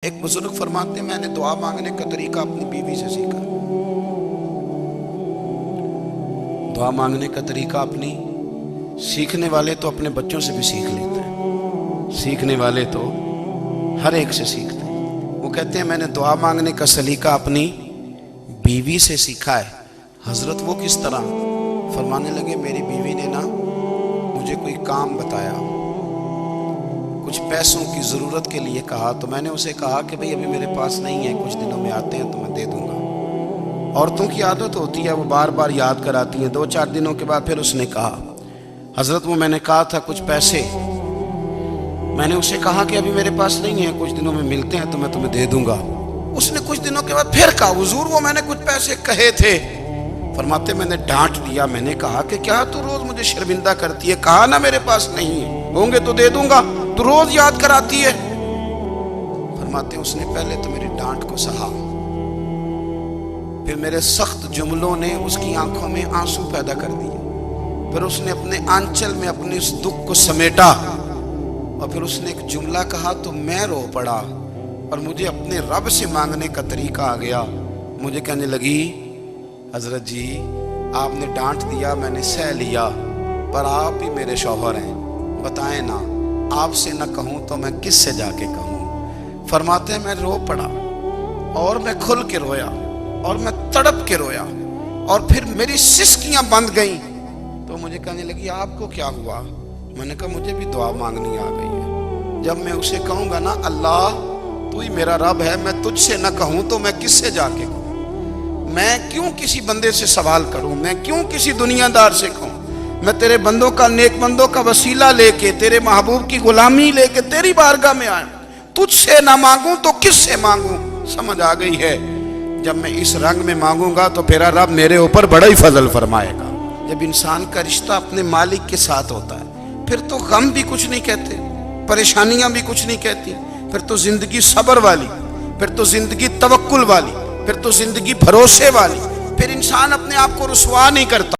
ایک بزرگ فرماتے ہیں میں نے دعا مانگنے کا طریقہ اپنی بیوی سے سیکھا۔ دعا مانگنے کا طریقہ اپنی سیکھنے والے تو اپنے بچوں سے بھی سیکھ لیتے ہیں، سیکھنے والے تو ہر ایک سے سیکھتے ہیں۔ وہ کہتے ہیں میں نے دعا مانگنے کا سلیقہ اپنی بیوی سے سیکھا ہے۔ حضرت وہ کس طرح؟ فرمانے لگے میری بیوی نے نا مجھے کوئی کام بتایا، کچھ پیسوں کی ضرورت کے لیے کہا، تو میں نے اسے کہا کہ بھئی ابھی میرے پاس نہیں ہے، کچھ دنوں میں آتے ہیں تو میں دے دوں گا۔ عورتوں کی عادت ہوتی ہے وہ بار بار یاد کراتی ہیں، 2-4 دنوں کے بعد پھر اس نے کہا حضرت وہ میں نے کہا تھا کچھ پیسے، میں نے اسے کہا کہ ابھی میرے پاس نہیں ہے، کچھ دنوں میں ملتے ہیں تو میں تمہیں دے دوں گا۔ اس نے کچھ دنوں کے بعد پھر کہا حضور وہ میں نے کچھ پیسے کہے تھے۔ فرماتے میں نے ڈانٹ دیا، میں نے کہا کہ کیا تو روز مجھے شرمندہ کرتی ہے، کہا نا میرے پاس نہیں ہے، ہوں گے تو دے دوں گا، تو روز یاد کراتی ہے۔ فرماتے اس نے پہلے تو میری ڈانٹ کو سہا، پھر میرے سخت جملوں نے اس کی آنکھوں میں آنسو پیدا کر دیے، پھر اس نے اپنے آنچل میں اپنے اس دکھ کو سمیٹا، اور پھر اس نے ایک جملہ کہا تو میں رو پڑا، اور مجھے اپنے رب سے مانگنے کا طریقہ آ گیا۔ مجھے کہنے لگی حضرت جی آپ نے ڈانٹ دیا، میں نے سہ لیا، پر آپ ہی میرے شوہر ہیں، بتائیں نا آپ سے نہ کہوں تو میں کس سے جا کے کہوں۔ فرماتے ہیں میں رو پڑا، اور میں کھل کے رویا، اور میں تڑپ کے رویا، اور پھر میری سسکیاں بند گئیں۔ تو مجھے کہنے لگی آپ کو کیا ہوا؟ میں نے کہا مجھے بھی دعا مانگنی آ گئی ہے، جب میں اسے کہوں گا نا اللہ تو ہی میرا رب ہے، میں تجھ سے نہ کہوں تو میں کس سے جا کے کہوں؟ میں کیوں کسی بندے سے سوال کروں؟ میں کیوں کسی دنیا دار سے کہوں؟ میں تیرے بندوں کا، نیک بندوں کا وسیلہ لے کے، تیرے محبوب کی غلامی لے کے تیری بارگاہ میں آیا، تجھ سے نہ مانگوں تو کس سے مانگوں؟ سمجھ آ گئی ہے جب میں اس رنگ میں مانگوں گا تو پھر رب میرے اوپر بڑا ہی فضل فرمائے گا۔ جب انسان کا رشتہ اپنے مالک کے ساتھ ہوتا ہے پھر تو غم بھی کچھ نہیں کہتے، پریشانیاں بھی کچھ نہیں کہتی، پھر تو زندگی صبر والی، پھر تو زندگی توکل والی، پھر تو زندگی بھروسے والی، پھر انسان اپنے آپ کو رسوا نہیں کرتا۔